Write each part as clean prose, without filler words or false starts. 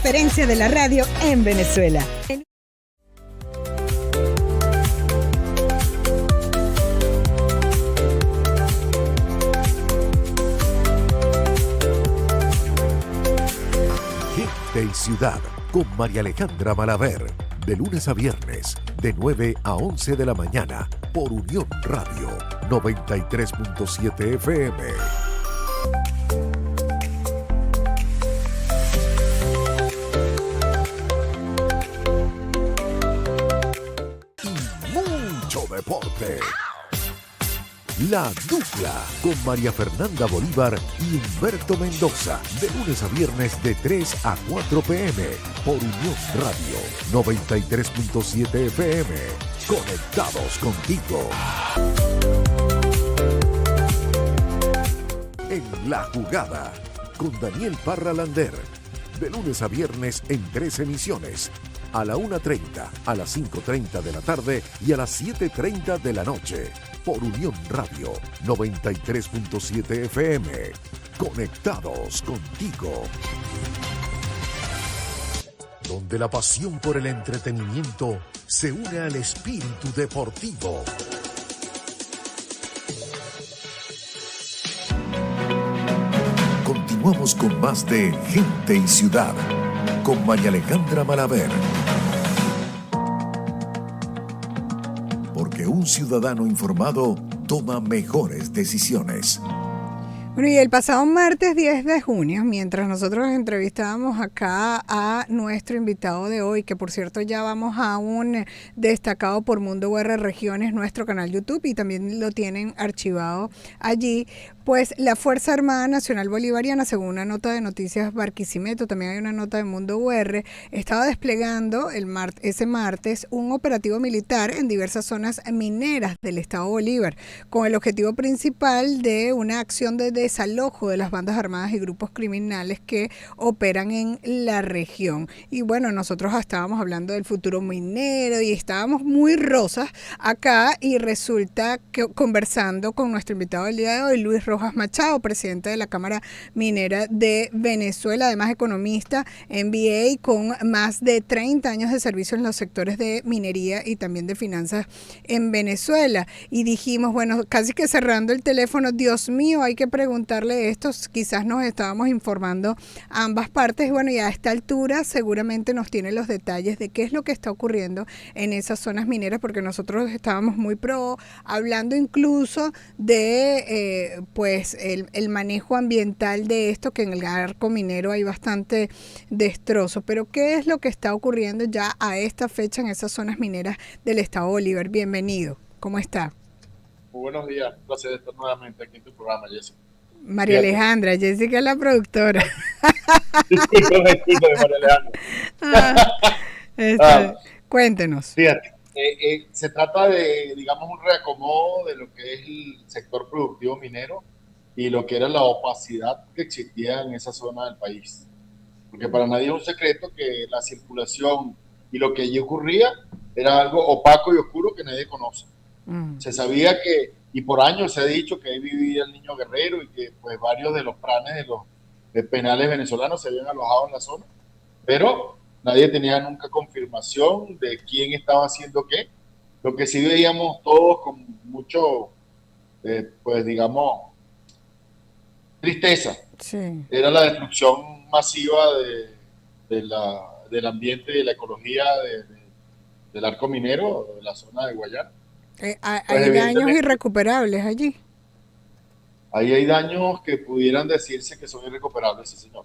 referencia de la radio en Venezuela. Gente y Ciudad con María Alejandra Malaver, de lunes a viernes, de 9 a 11 de la mañana, por Unión Radio 93.7 FM. Y mucho deporte. La Dupla con María Fernanda Bolívar y Humberto Mendoza, de lunes a viernes de 3 a 4 p.m. por Unión Radio 93.7 FM. Conectados contigo. En La Jugada con Daniel Parra Lander, de lunes a viernes en 3 emisiones. A la 1:30, a las 5:30 de la tarde y a las 7:30 de la noche. Por Unión Radio 93.7 FM. Conectados contigo. Donde la pasión por el entretenimiento se une al espíritu deportivo. Continuamos con más de Gente y Ciudad con María Alejandra Malaver. Porque un ciudadano informado toma mejores decisiones. Bueno, y el pasado martes 10 de junio, mientras nosotros entrevistábamos acá a nuestro invitado de hoy, que por cierto ya vamos a un destacado por Mundo UR Regiones, nuestro canal YouTube, y también lo tienen archivado allí, pues la Fuerza Armada Nacional Bolivariana, según una nota de Noticias Barquisimeto, también hay una nota de Mundo UR, estaba desplegando ese martes un operativo militar en diversas zonas mineras del estado Bolívar, con el objetivo principal de una acción de desalojo de las bandas armadas y grupos criminales que operan en la región. Y bueno, nosotros estábamos hablando del futuro minero y estábamos muy rosas acá, y resulta que conversando con nuestro invitado del día de hoy, Luis Rojas Machado, presidente de la Cámara Minera de Venezuela, además economista, MBA, con más de 30 años de servicio en los sectores de minería y también de finanzas en Venezuela. Y dijimos, bueno, casi que cerrando el teléfono, Dios mío, hay que preguntarle esto, quizás nos estábamos informando a ambas partes. Bueno, y a esta altura seguramente nos tiene los detalles de qué es lo que está ocurriendo en esas zonas mineras, porque nosotros estábamos muy hablando incluso de pues el manejo ambiental de esto, que en el arco minero hay bastante destrozo. Pero ¿qué es lo que está ocurriendo ya a esta fecha en esas zonas mineras del estado Bolívar? Bienvenido, ¿cómo está? Muy buenos días, un placer estar nuevamente aquí en tu programa, Jessica. María Alejandra, Jessica es la productora. Disculpe, María Alejandra. Cuéntenos. Fíjate, se trata de, digamos, un reacomodo de lo que es el sector productivo minero y lo que era la opacidad que existía en esa zona del país. Porque para nadie es un secreto que la circulación y lo que allí ocurría era algo opaco y oscuro que nadie conoce. Se sabía que, y por años se ha dicho que ahí vivía el niño guerrero y que pues varios de los planes de los penales venezolanos se habían alojado en la zona, pero nadie tenía nunca confirmación de quién estaba haciendo qué. Lo que sí veíamos todos con mucho, pues digamos, tristeza, sí, era la destrucción masiva del ambiente y de la ecología del arco minero, de la zona de Guayana. Hay daños irrecuperables allí. Ahí hay daños que pudieran decirse que son irrecuperables, sí, señor.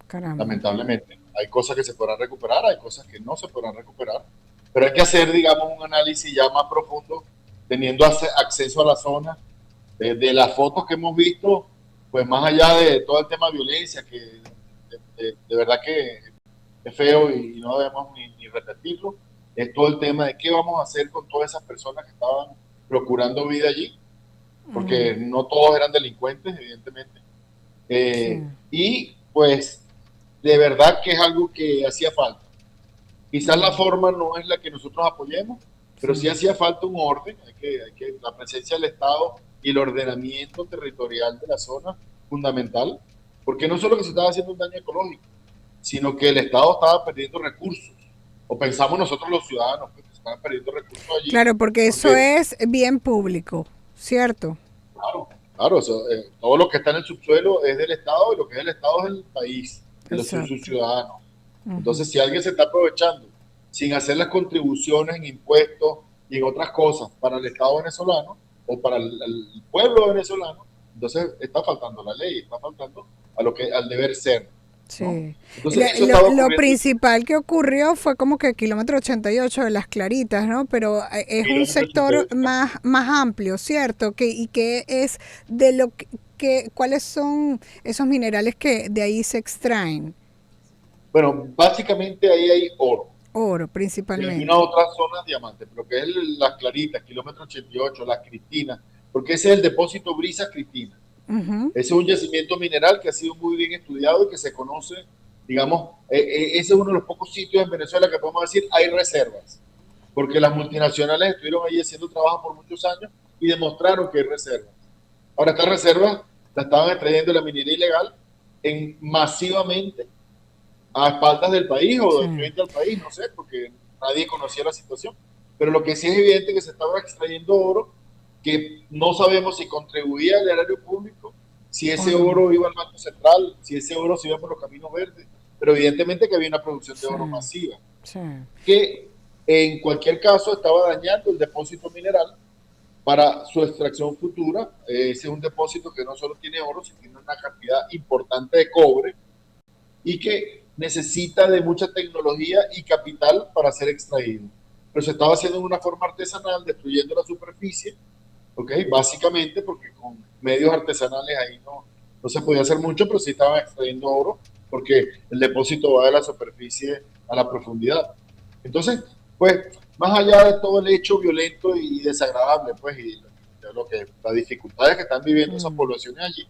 Caramba. Lamentablemente. Hay cosas que se podrán recuperar, hay cosas que no se podrán recuperar. Pero hay que hacer, digamos, un análisis ya más profundo, teniendo acceso a la zona. De las fotos que hemos visto, pues más allá de todo el tema de violencia, que de verdad que es feo y no debemos ni repetirlo, es todo el tema de qué vamos a hacer con todas esas personas que estaban procurando vida allí, porque no todos eran delincuentes, evidentemente. Sí. Y pues de verdad que es algo que hacía falta. Quizás la forma no es la que nosotros apoyemos, pero sí hacía falta un orden, la presencia del Estado y el ordenamiento territorial de la zona fundamental, porque no solo que se estaba haciendo un daño ecológico, sino que el Estado estaba perdiendo recursos, o pensamos nosotros los ciudadanos que estaban perdiendo recursos allí, Claro, porque eso porque, es bien público, ¿cierto? claro, claro, todo lo que está en el subsuelo es del Estado y lo que es del Estado es del país, de los sus Exacto. ciudadanos. Ujú. Entonces, si alguien se está aprovechando sin hacer las contribuciones en impuestos y en otras cosas para el Estado venezolano o para el pueblo venezolano, entonces está faltando la ley, está faltando al deber ser, ¿no? Sí. Entonces, eso estaba Lo ocurriendo en principal que ocurrió fue como que kilómetro 88 de Las Claritas, ¿no? Pero es un kilómetro sector 88. más amplio, ¿cierto? Y que es de lo ¿cuáles son esos minerales que de ahí se extraen? Bueno, básicamente ahí hay oro Oro, y algunas principalmente. otras zonas diamantes, pero que es las Claritas, kilómetro 88, las Cristinas, porque ese es el depósito Brisa Cristina. Ujú. Ese es un yacimiento mineral que ha sido muy bien estudiado y que se conoce, digamos, ese es uno de los pocos sitios en Venezuela que podemos decir hay reservas, porque las multinacionales estuvieron ahí haciendo trabajo por muchos años y demostraron que hay reservas. Ahora, estas reservas las estaban extrayendo la minería ilegal masivamente a espaldas del país o Sí, de frente al país, no sé, porque nadie conocía la situación. Pero lo que sí es evidente es que se estaba extrayendo oro que no sabemos si contribuía al erario público, si o ese no. oro iba al Banco Central, si ese oro se iba por los caminos verdes, pero evidentemente que había una producción de Sí, oro masiva, sí. que en cualquier caso estaba dañando el depósito mineral para su extracción futura. Ese es un depósito que no solo tiene oro, sino tiene una cantidad importante de cobre y que necesita de mucha tecnología y capital para ser extraído. Pero se estaba haciendo de una forma artesanal, destruyendo la superficie, ¿ok? Básicamente porque con medios artesanales ahí no se podía hacer mucho, pero sí estaban extrayendo oro, porque el depósito va de la superficie a la profundidad. Entonces, pues, más allá de todo el hecho violento y desagradable, pues, y las dificultades que están viviendo esas Mm. poblaciones allí,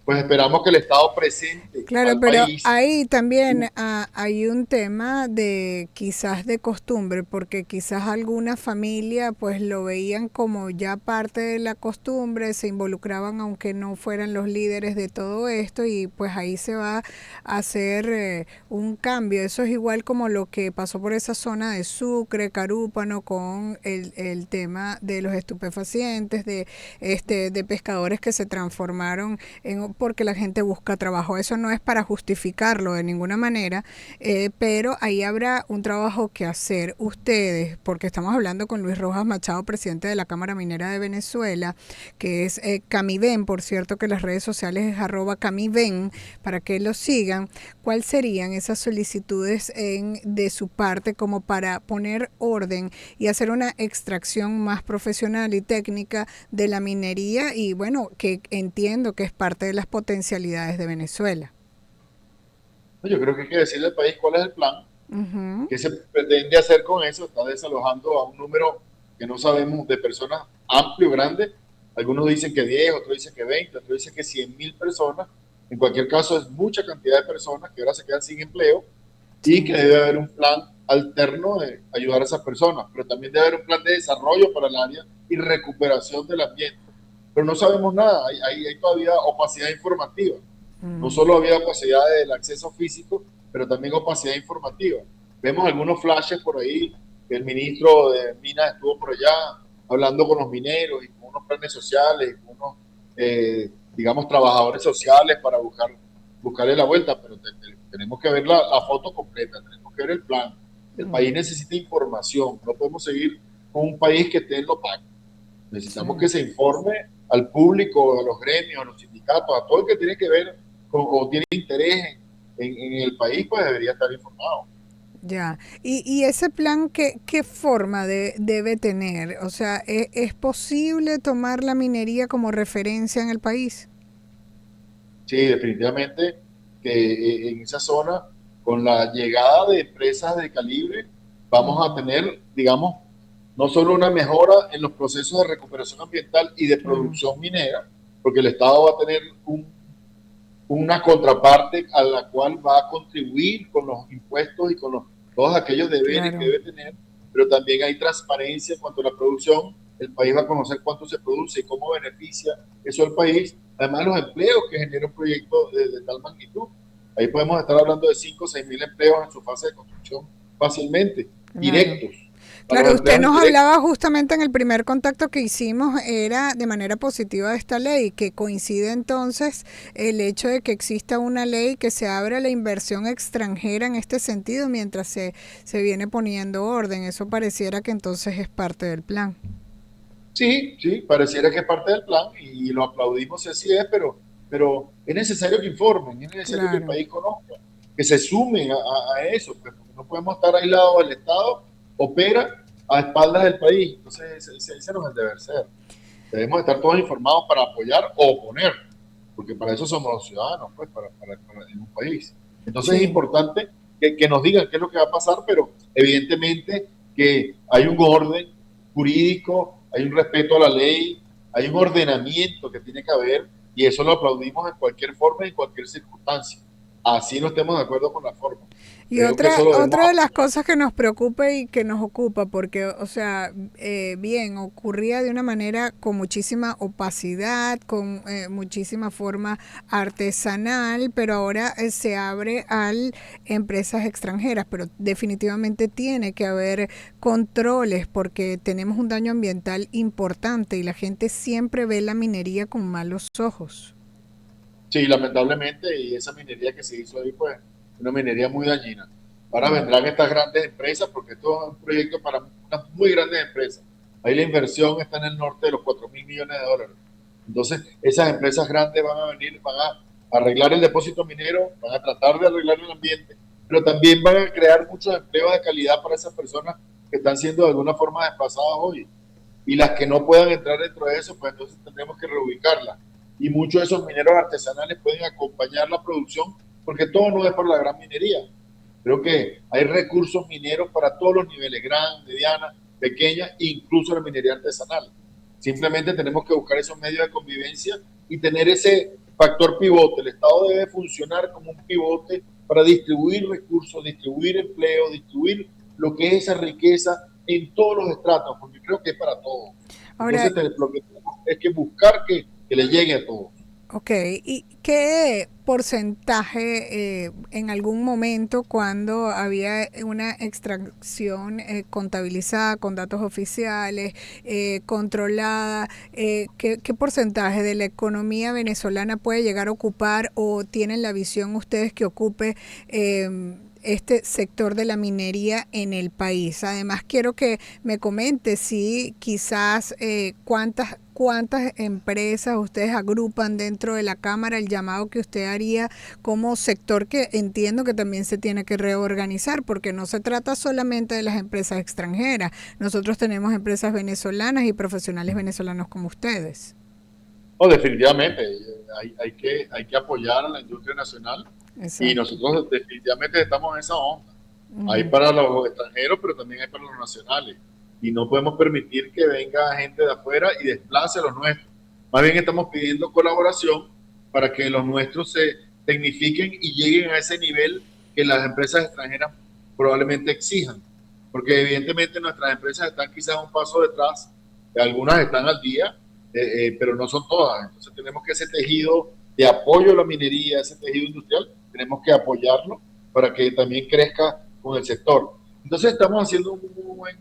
pues esperamos que el Estado presente Claro, al pero país. ahí también hay un tema de quizás de costumbre, porque quizás alguna familia pues lo veían como ya parte de la costumbre, se involucraban aunque no fueran los líderes de todo esto y pues ahí se va a hacer un cambio. Eso es igual como lo que pasó por esa zona de Sucre, Carúpano, con el tema de los estupefacientes, de pescadores que se transformaron porque la gente busca trabajo. Eso no es para justificarlo de ninguna manera, pero ahí habrá un trabajo que hacer ustedes, porque estamos hablando con Luis Rojas Machado, presidente de la Cámara Minera de Venezuela, que es Camiven, por cierto que las redes sociales es @Camiven, para que lo sigan. ¿Cuáles serían esas solicitudes de su parte como para poner orden y hacer una extracción más profesional y técnica de la minería y bueno, que entiendo que es parte de las potencialidades de Venezuela? Yo creo que hay que decirle al país cuál es el plan, Ujú. qué se pretende hacer con eso. Está desalojando a un número que no sabemos de personas amplio, grande. Algunos dicen que 10, otros dicen que 20, otros dicen que 100.000 personas. En cualquier caso, es mucha cantidad de personas que ahora se quedan sin empleo y que Sí, debe haber un plan alterno de ayudar a esas personas, pero también debe haber un plan de desarrollo para el área y recuperación del ambiente. Pero no sabemos nada, hay todavía opacidad informativa. No solo había opacidad del acceso físico, pero también opacidad informativa. Vemos algunos flashes por ahí, que el ministro de Minas estuvo por allá hablando con los mineros y con unos planes sociales, con unos, digamos, trabajadores sociales para buscarle la vuelta, pero tenemos que ver la foto completa, tenemos que ver el plan. El país necesita información, no podemos seguir con un país que esté en lo opaco. sí. Necesitamos que se informe al público, a los gremios, a los sindicatos, a todo el que tiene que ver o tiene interés en el país, pues debería estar informado. Ya. Y ese plan, ¿qué forma debe tener? O sea, ¿es posible tomar la minería como referencia en el país? Sí, definitivamente que en esa zona, con la llegada de empresas de calibre, vamos a tener, digamos, no solo una mejora en los procesos de recuperación ambiental y de Claro, producción minera, porque el Estado va a tener una contraparte a la cual va a contribuir con los impuestos y con todos aquellos deberes que claro. debe tener, pero también hay transparencia en cuanto a la producción. El país va a conocer cuánto se produce y cómo beneficia eso al país, además los empleos que genera un proyecto de tal magnitud. Ahí podemos estar hablando de 5 o 6 mil empleos en su fase de construcción fácilmente, directos. Claro, usted nos Directos. hablaba justamente en el primer contacto que hicimos, era de manera positiva de esta ley, que coincide entonces el hecho de que exista una ley que se abra la inversión extranjera en este sentido mientras se viene poniendo orden. Eso pareciera que entonces es parte del plan. Sí, sí, pareciera que es parte del plan y lo aplaudimos si así es, pero es necesario que informen, es necesario que el Claro. país conozca, que se sumen a eso, pues, porque no podemos estar aislados. El Estado opera a espaldas del país, entonces ese no es el deber ser. Debemos estar todos informados para apoyar o oponer, porque para eso somos los ciudadanos, pues, en un país. Entonces es Sí. importante que nos digan qué es lo que va a pasar, pero evidentemente que hay un orden jurídico, hay un respeto a la ley, hay un ordenamiento que tiene que haber, y eso lo aplaudimos en cualquier forma y en cualquier circunstancia. Así no estemos de acuerdo con la forma. Y Creo que eso lo debemos otra de las apoyar. cosas que nos preocupa y que nos ocupa, porque, o sea, bien, ocurría de una manera con muchísima opacidad, con muchísima forma artesanal, pero ahora se abre a empresas extranjeras, pero definitivamente tiene que haber controles porque tenemos un daño ambiental importante y la gente siempre ve la minería con malos ojos. Sí, lamentablemente, y esa minería que se hizo ahí, pues, una minería muy dañina. Ahora Mm. vendrán estas grandes empresas, porque esto es un proyecto para unas muy grandes empresas. Ahí la inversión está en el norte de los 4.000 millones de dólares. Entonces, esas empresas grandes van a venir, van a arreglar el depósito minero, van a tratar de arreglar el ambiente, pero también van a crear muchos empleos de calidad para esas personas que están siendo de alguna forma desplazadas hoy. Y las que no puedan entrar dentro de eso, pues entonces tendremos que reubicarlas. Y muchos de esos mineros artesanales pueden acompañar la producción, porque todo no es por la gran minería. Creo que hay recursos mineros para todos los niveles, gran, mediana, pequeña, incluso la minería artesanal. Simplemente tenemos que buscar esos medios de convivencia y tener ese factor pivote. El Estado debe funcionar como un pivote para distribuir recursos, distribuir empleo, distribuir lo que es esa riqueza en todos los estratos, porque creo que es para todos. Ahora, Entonces, lo que tenemos es que buscar que le llegue a todos. ok, ¿y qué porcentaje en algún momento cuando había una extracción contabilizada con datos oficiales, controlada, qué porcentaje de la economía venezolana puede llegar a ocupar o tienen la visión ustedes que ocupe este sector de la minería en el país? Además, quiero que me comente si quizás cuántas empresas ustedes agrupan dentro de la Cámara, el llamado que usted haría como sector que entiendo que también se tiene que reorganizar, porque no se trata solamente de las empresas extranjeras. Nosotros tenemos empresas venezolanas y profesionales venezolanos como ustedes. No, definitivamente, hay que apoyar a la industria nacional y Exacto. nosotros definitivamente estamos en esa onda. Hay Ujú. para los extranjeros, pero también hay para los nacionales. Y no podemos permitir que venga gente de afuera y desplace a los nuestros. Más bien estamos pidiendo colaboración para que los nuestros se tecnifiquen y lleguen a ese nivel que las empresas extranjeras probablemente exijan. Porque evidentemente nuestras empresas están quizás un paso detrás, algunas están al día, pero no son todas. Entonces tenemos que ese tejido de apoyo a la minería, ese tejido industrial, tenemos que apoyarlo para que también crezca con el sector. Entonces estamos haciendo un buen,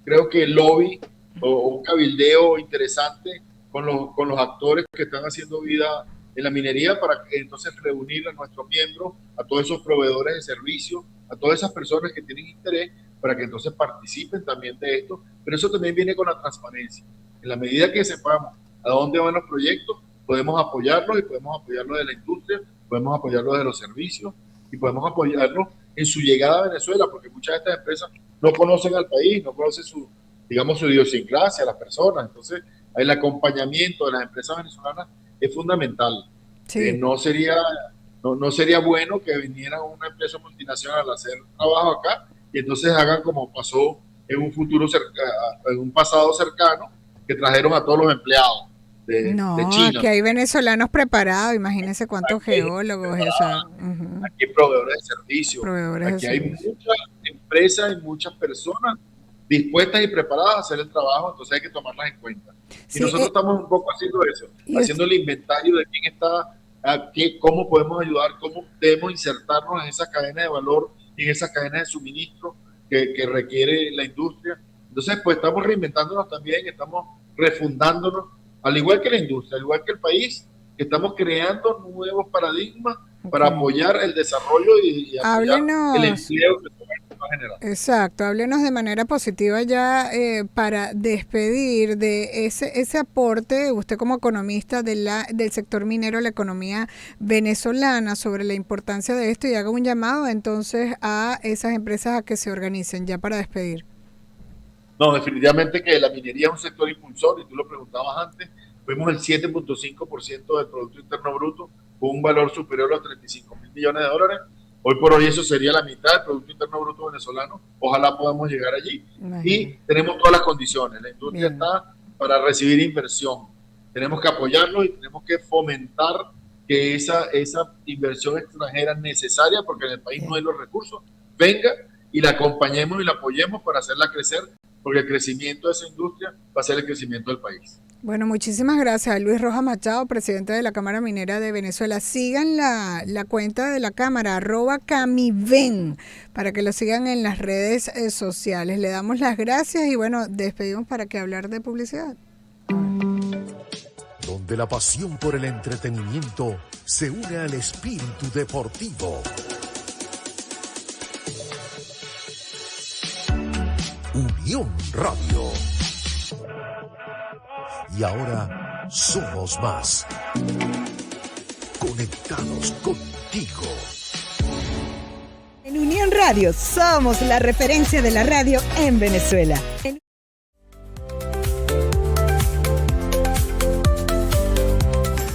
creo que lobby o un cabildeo interesante con los actores que están haciendo vida en la minería para que entonces reunir a nuestros miembros, a todos esos proveedores de servicios, a todas esas personas que tienen interés para que entonces participen también de esto. Pero eso también viene con la transparencia. En la medida que sepamos a dónde van los proyectos, podemos apoyarlos y podemos apoyarlos de la industria, podemos apoyarlos de los servicios y podemos apoyarlos en su llegada a Venezuela, porque muchas de estas empresas no conocen al país, no conocen su, digamos, su idiosincrasia, las personas. Entonces, el acompañamiento de las empresas venezolanas es fundamental. Sí. No sería bueno que viniera una empresa multinacional a hacer trabajo acá y entonces hagan como pasó en un futuro en un pasado cercano, que trajeron a todos los empleados de No, China. aquí hay venezolanos preparados, imagínense cuántos Aquí hay geólogos, o sea, ujú, aquí hay proveedores de servicios, proveedores de aquí hay servicios. muchas empresas y muchas personas dispuestas y preparadas a hacer el trabajo, entonces hay que tomarlas en cuenta. Y Sí, nosotros estamos un poco haciendo eso, y us- haciendo el inventario de quién está cómo podemos ayudar, cómo debemos insertarnos en esa cadena de valor, en esa cadena de suministro que requiere la industria. Entonces, pues estamos reinventándonos también, estamos refundándonos, al igual que la industria, al igual que el país, que estamos creando nuevos paradigmas para apoyar el desarrollo y apoyar el empleo que se va a generar. Exacto, háblenos de manera positiva ya para despedir de ese aporte, usted como economista del sector minero a la economía venezolana, sobre la importancia de esto, y haga un llamado entonces a esas empresas a que se organicen ya para despedir. No, definitivamente que la minería es un sector impulsor, y tú lo preguntabas antes, fuimos el 7.5% del Producto Interno Bruto, con un valor superior a los 35.000 millones de dólares. Hoy por hoy eso sería la mitad del Producto Interno Bruto venezolano. Ojalá podamos llegar allí. Y tenemos todas las condiciones. La industria está para recibir inversión. Tenemos que apoyarlo y tenemos que fomentar que esa inversión extranjera necesaria, porque en el país no hay los recursos, venga y la acompañemos y la apoyemos para hacerla crecer, porque el crecimiento de esa industria va a ser el crecimiento del país. Bueno, muchísimas gracias a Luis Rojas Machado, presidente de la Cámara Minera de Venezuela. Sigan la cuenta de la Cámara, @Camiven, para que lo sigan en las redes sociales. Le damos las gracias y bueno, despedimos para que hablar de publicidad. Donde la pasión por el entretenimiento se une al espíritu deportivo. Unión Radio. Y ahora somos más. Conectados contigo. En Unión Radio somos la referencia de la radio en Venezuela.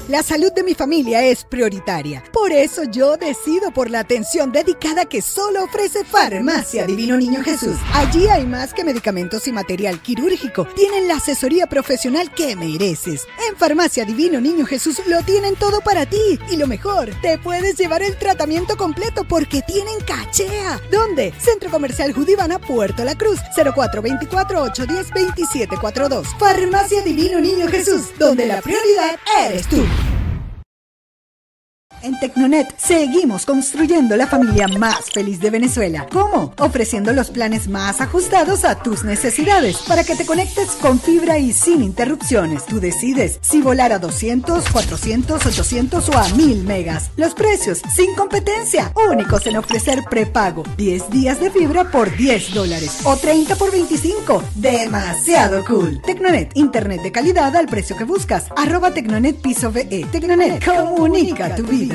La salud de mi familia es prioritaria. Por eso yo decido por la atención dedicada que solo ofrece Farmacia Divino Niño Jesús. Allí hay más que medicamentos y material quirúrgico. Tienen la asesoría profesional que mereces. En Farmacia Divino Niño Jesús lo tienen todo para ti. Y lo mejor, te puedes llevar el tratamiento completo porque tienen cachea. ¿Dónde? Centro Comercial Judivana, Puerto La Cruz, 0424-810-2742. Farmacia Divino Niño Jesús, donde la prioridad eres tú. En Tecnonet seguimos construyendo la familia más feliz de Venezuela. ¿Cómo? Ofreciendo los planes más ajustados a tus necesidades para que te conectes con fibra y sin interrupciones. Tú decides si volar a 200, 400, 800 o a 1000 megas. Los precios sin competencia, únicos en ofrecer prepago. 10 días de fibra por $10 o 30 por 25. Demasiado cool. Tecnonet, internet de calidad al precio que buscas. @Tecnonet_VE. Tecnonet, comunica tu vida.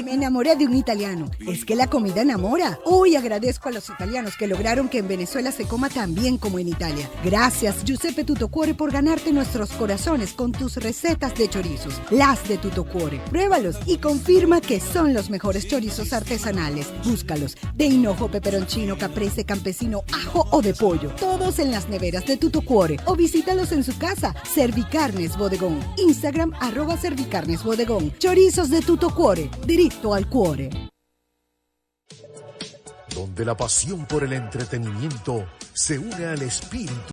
Me enamoré de un italiano. Es que la comida enamora. Hoy agradezco a los italianos que lograron que en Venezuela se coma tan bien como en Italia. Gracias, Giuseppe Tutocuore, por ganarte nuestros corazones con tus recetas de chorizos. Las de Tutocuore. Pruébalos y confirma que son los mejores chorizos artesanales. Búscalos de hinojo, peperoncino, caprese, campesino, ajo o de pollo. Todos en las neveras de Tutocuore. O visítalos en su casa. Servicarnes Bodegón. Instagram @Servicarnes Bodegón. Chorizos de Tutocuore. Diritto al cuore. Donde la pasión por el entretenimiento se une al espíritu